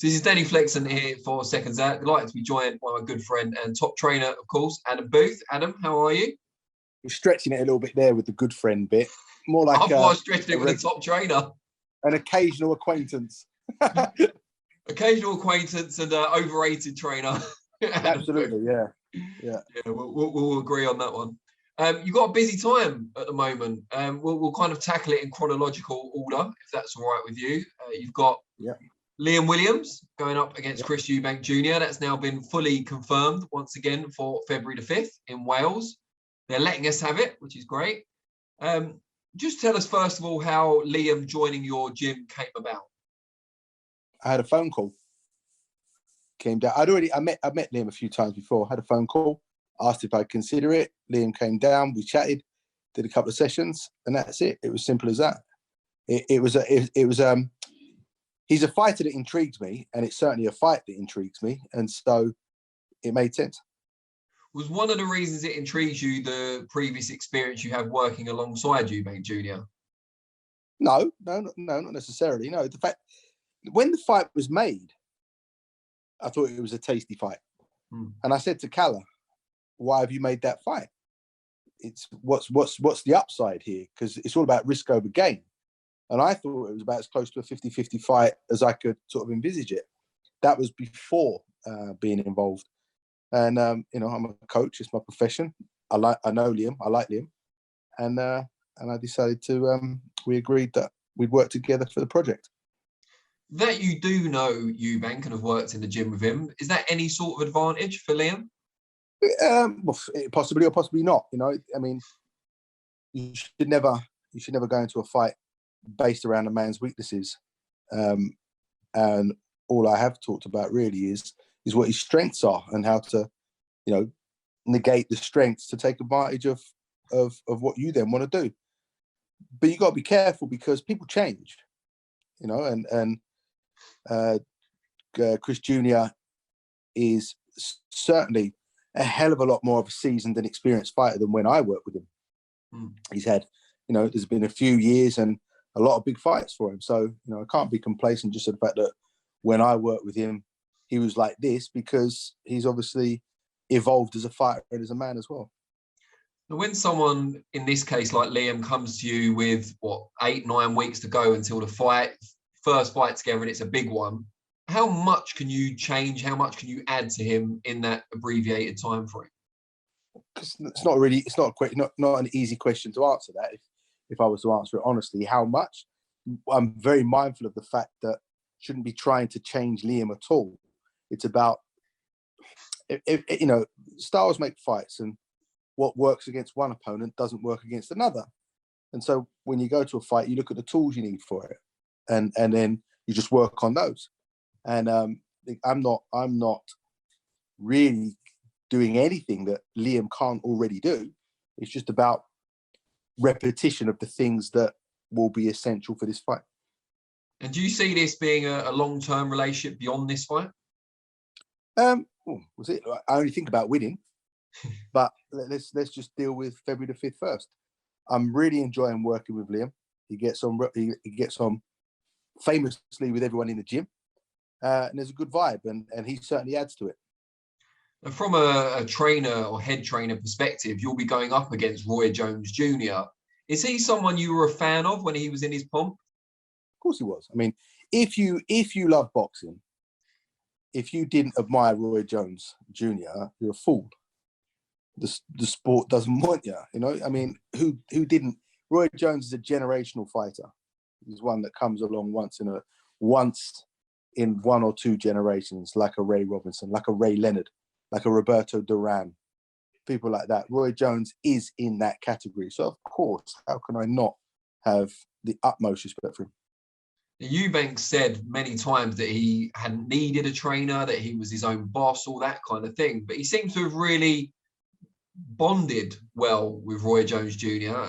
So this is Danny Flexon here for Seconds Out. Delighted to be joined by my good friend and top trainer, of course, Adam Booth. Adam, how are you? You're stretching it a little bit there with the good friend bit. More like I thought I was stretching it with a top trainer. An occasional acquaintance. Occasional acquaintance and overrated trainer. Absolutely, yeah. We'll agree on that one. You've got a busy time at the moment. We'll kind of tackle it in chronological order, if that's all right with you. You've got Liam Williams going up against Chris Eubank Jr. That's now been fully confirmed once again for February the 5th in Wales. They're letting us have it, which is great. Just tell us, first of all, how Liam joining your gym came about. I had a phone call. Came down. I met Liam a few times before. Had a phone call, asked if I'd consider it. Liam came down, we chatted, did a couple of sessions, and that's it. It was simple as that. He's a fighter that intrigues me, and it's certainly a fight that intrigues me, and so it made sense. Was one of the reasons it intrigues you the previous experience you have working alongside Eubank Jr.? No, not necessarily. No, the fact when the fight was made, I thought it was a tasty fight, and I said to Kalle, "Why have you made that fight? It's what's the upside here? Because it's all about risk over gain." And I thought it was about as close to a 50-50 fight as I could sort of envisage it. That was before being involved. And, I'm a coach. It's my profession. I know Liam. I like Liam. And I decided we agreed that we'd work together for the project. That you do know Eubank and have worked in the gym with him, is that any sort of advantage for Liam? Well, possibly or possibly not. I mean, you should never go into a fight based around a man's weaknesses, and all I have talked about really is what his strengths are and how to, negate the strengths to take advantage of what you then want to do. But you got to be careful because people change, and Chris Jr. is certainly a hell of a lot more of a seasoned and experienced fighter than when I worked with him. He's had, there's been a few years and a lot of big fights for him. So, I can't be complacent just to the fact that when I worked with him, he was like this, because he's obviously evolved as a fighter and as a man as well. Now, when someone, in this case, like Liam, comes to you with, 8-9 weeks to go until the first fight together, and it's a big one, how much can you change? How much can you add to him in that abbreviated time frame? It's not an easy question to answer that. If I was to answer it honestly, how much? I'm very mindful of the fact that shouldn't be trying to change Liam at all. It's about, styles make fights, and what works against one opponent doesn't work against another. And so when you go to a fight, you look at the tools you need for it, and then you just work on those. And I'm not really doing anything that Liam can't already do. It's just about repetition of the things that will be essential for this fight. And do you see this being a long-term relationship beyond this fight? I only think about winning, but let's just deal with February the 5th first. I'm really enjoying working with Liam. He gets on famously with everyone in the gym, and there's a good vibe, and he certainly adds to it. And from a trainer or head trainer perspective, you'll be going up against Roy Jones Jr. Is he someone you were a fan of when he was in his pomp? Of course he was. I mean, if you love boxing, if you didn't admire Roy Jones Jr., you're a fool. The sport doesn't want you. I mean, who didn't? Roy Jones is a generational fighter. He's one that comes along once in one or two generations, like a Ray Robinson, like a Ray Leonard, like a Roberto Duran, people like that. Roy Jones is in that category. So, of course, how can I not have the utmost respect for him? Eubank said many times that he hadn't needed a trainer, that he was his own boss, all that kind of thing. But he seems to have really bonded well with Roy Jones Jr.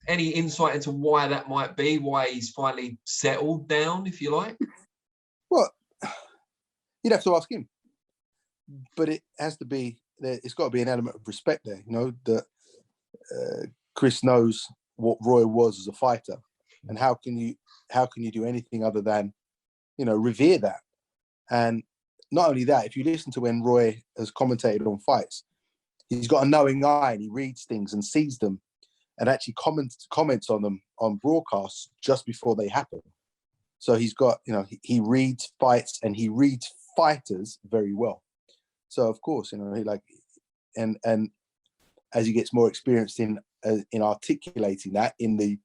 Any insight into why that might be, why he's finally settled down, if you like? Well, you'd have to ask him. But it has to be, it's got to be an element of respect there, that Chris knows what Roy was as a fighter. And how can you do anything other than, revere that? And not only that, if you listen to when Roy has commentated on fights, he's got a knowing eye and he reads things and sees them and actually comments on them on broadcasts just before they happen. So he's got, he reads fights and he reads fighters very well. So of course, he like, and as he gets more experienced in articulating that in the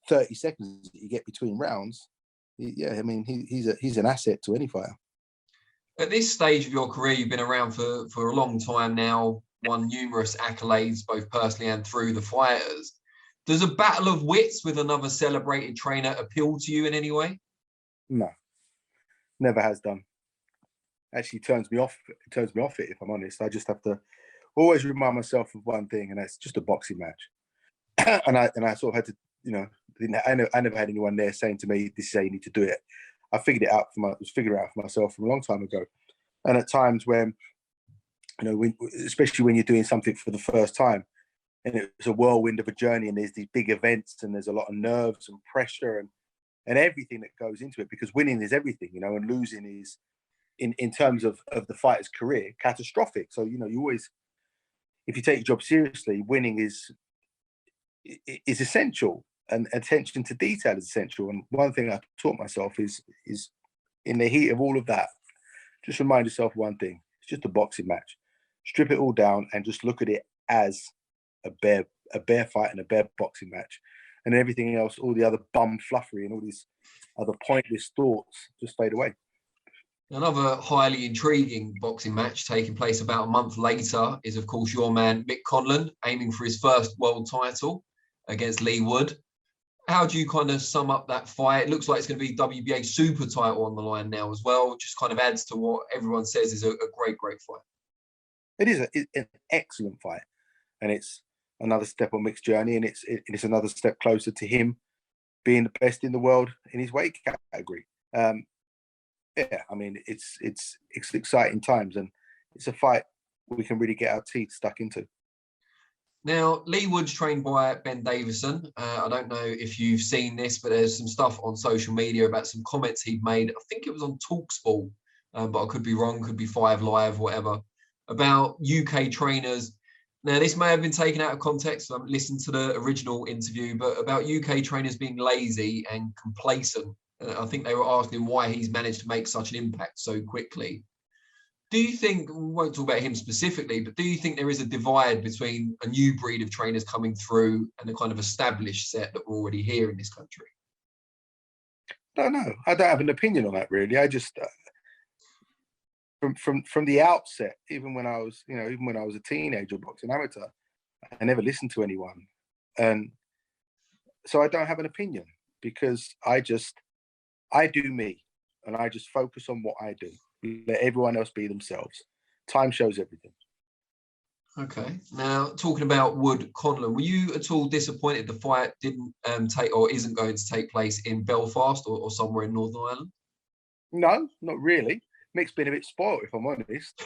30 seconds that you get between rounds, he's an asset to any fighter. At this stage of your career, you've been around for a long time now, won numerous accolades, both personally and through the fighters. Does a battle of wits with another celebrated trainer appeal to you in any way? No, never has done. Actually turns me off. It turns me off it, if I'm honest. I just have to always remind myself of one thing, and that's just a boxing match. and I sort of had to, I never had anyone there saying to me, "This is how you need to do it." I figured it out for myself from a long time ago. And at times when, especially when you're doing something for the first time, and it's a whirlwind of a journey, and there's these big events, and there's a lot of nerves and pressure and everything that goes into it, because winning is everything, and losing is, in terms of the fighter's career, catastrophic. So, you always, if you take your job seriously, winning is essential, and attention to detail is essential. And one thing I taught myself is in the heat of all of that, just remind yourself one thing: it's just a boxing match. Strip it all down and just look at it as a bare fight and a bare boxing match, and everything else, all the other bum fluffery and all these other pointless thoughts, just fade away. Another highly intriguing boxing match taking place about a month later is, of course, your man Mick Conlan aiming for his first world title against Leigh Wood. How do you kind of sum up that fight? It looks like it's going to be WBA super title on the line now as well, which just kind of adds to what everyone says is a great fight. It is an excellent fight, and it's another step on Mick's journey, and it's another step closer to him being the best in the world in his weight category. It's exciting times, and it's a fight we can really get our teeth stuck into. Now, Leigh Wood's trained by Ben Davison. I don't know if you've seen this, but there's some stuff on social media about some comments he'd made. I think it was on TalkSport, but I could be wrong, could be 5 Live, whatever, about UK trainers. Now, this may have been taken out of context. I haven't listened to the original interview, but about UK trainers being lazy and complacent. I think they were asking why he's managed to make such an impact so quickly. Do you think, we won't talk about him specifically, but do you think there is a divide between a new breed of trainers coming through and the kind of established set that we're already here in this country? No, I don't have an opinion on that, really. I just, from the outset, even when I was a teenager boxing amateur, I never listened to anyone. And so I don't have an opinion, because I do me, and I just focus on what I do. Let everyone else be themselves. Time shows everything. Okay. Now, talking about Wood Conlan, were you at all disappointed the fight didn't take, or isn't going to take place in Belfast or somewhere in Northern Ireland? No, not really. Mick's been a bit spoiled, if I'm honest,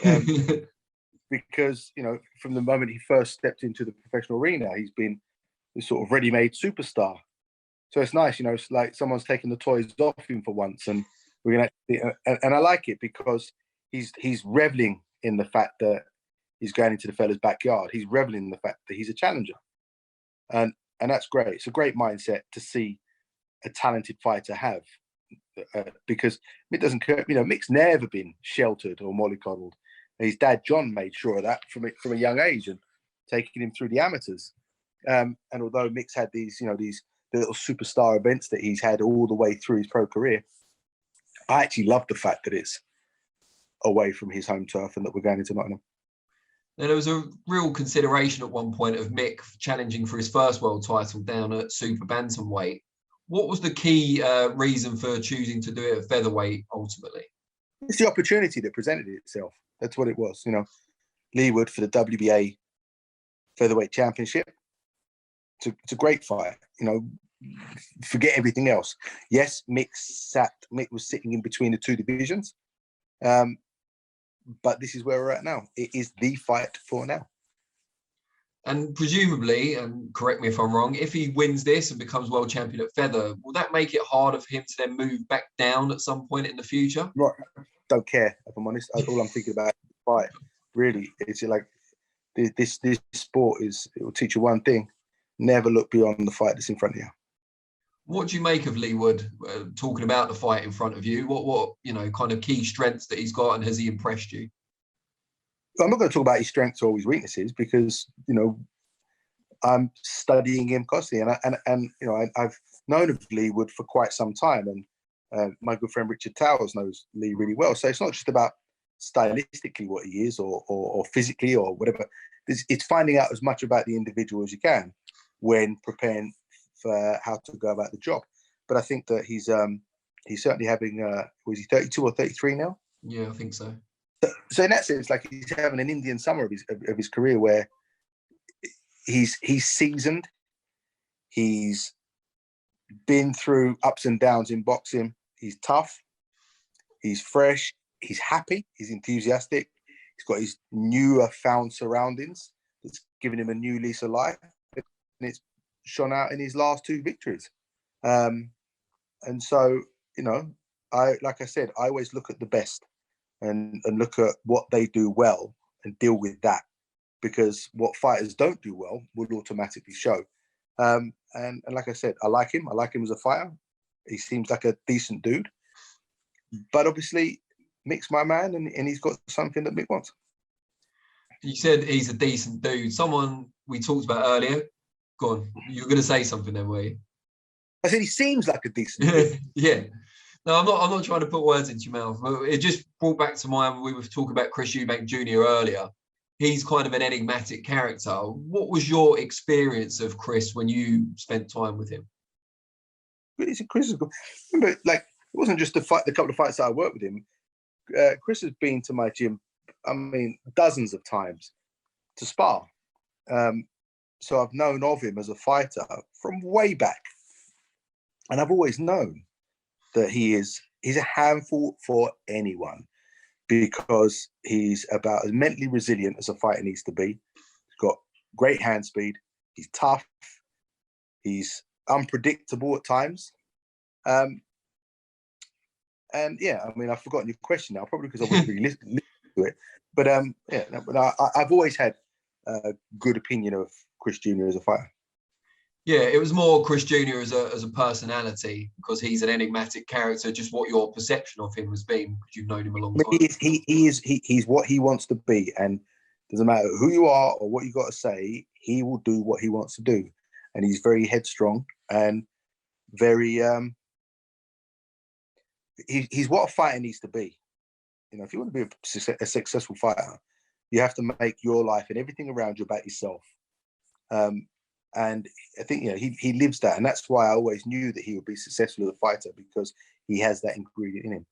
because from the moment he first stepped into the professional arena, he's been this sort of ready-made superstar. So it's nice, it's like someone's taking the toys off him for once, and we're gonna. And I like it because he's reveling in the fact that he's going into the fella's backyard. He's reveling in the fact that he's a challenger, and that's great. It's a great mindset to see a talented fighter have, because Mick doesn't care. Mick's never been sheltered or mollycoddled. His dad John made sure of that from a young age, and taking him through the amateurs. And although Mick's had these the little superstar events that he's had all the way through his pro career, I actually love the fact that it's away from his home turf and that we're going into Nottingham. Now, there was a real consideration at one point of Mick challenging for his first world title down at super bantamweight. What was the key reason for choosing to do it at featherweight ultimately? It's the opportunity that presented itself. That's what it was. Leigh Wood for the WBA featherweight championship. It's a great fight. Forget everything else. Yes, Mick was sitting in between the two divisions, but this is where we're at now. It is the fight for now. And presumably, and correct me if I'm wrong, if he wins this and becomes world champion at feather, will that make it harder for him to then move back down at some point in the future? Right. Don't care, if I'm honest. All I'm thinking about is the fight. Really, it's like this sport it will teach you one thing: never look beyond the fight that's in front of you. What do you make of Leigh Wood talking about the fight in front of you? What kind of key strengths that he's got, and has he impressed you? I'm not going to talk about his strengths or his weaknesses because I'm studying him constantly, and I've known of Leigh Wood for quite some time, and my good friend Richard Towers knows Leigh really well. So it's not just about stylistically what he is or physically or whatever. It's finding out as much about the individual as you can when preparing for how to go about the job. But I think that he's certainly having was he 32 or 33 now? Yeah, I think so. So in that sense, like, he's having an Indian summer of his career where he's seasoned. He's been through ups and downs in boxing. He's tough. He's fresh. He's happy. He's enthusiastic. He's got his newer found surroundings that's given him a new lease of life, and it's shone out in his last 2 victories. And so, like I said, I always look at the best and look at what they do well and deal with that, because what fighters don't do well will automatically show. And like I said, I like him. I like him as a fighter. He seems like a decent dude. But obviously, Mick's my man, and he's got something that Mick wants. You said he's a decent dude. Someone we talked about earlier. Go on. You were going to say something then, were you? I said he seems like a decent dude. Yeah. No, I'm not trying to put words into your mouth. It just brought back to mind, we were talking about Chris Eubank Jr. earlier. He's kind of an enigmatic character. What was your experience of Chris when you spent time with him? Chris is good. Remember, like, it wasn't just the couple of fights that I worked with him. Chris has been to my gym, dozens of times to spar. So I've known of him as a fighter from way back. And I've always known that he's a handful for anyone, because he's about as mentally resilient as a fighter needs to be. He's got great hand speed. He's tough. He's unpredictable at times. And yeah, I've forgotten your question now, probably because I wasn't really listening to it. But I've always had a good opinion of Chris Jr. as a fighter. Yeah, it was more Chris Jr. as a personality, because he's an enigmatic character. Just what your perception of him has been, because you've known him a long time. He's what he wants to be, and doesn't matter who you are or what you got to say, he will do what he wants to do, and he's very headstrong and very he's what a fighter needs to be. If you want to be a successful fighter, you have to make your life and everything around you about yourself. And I think he lives that, and that's why I always knew that he would be successful as a fighter, because he has that ingredient in him.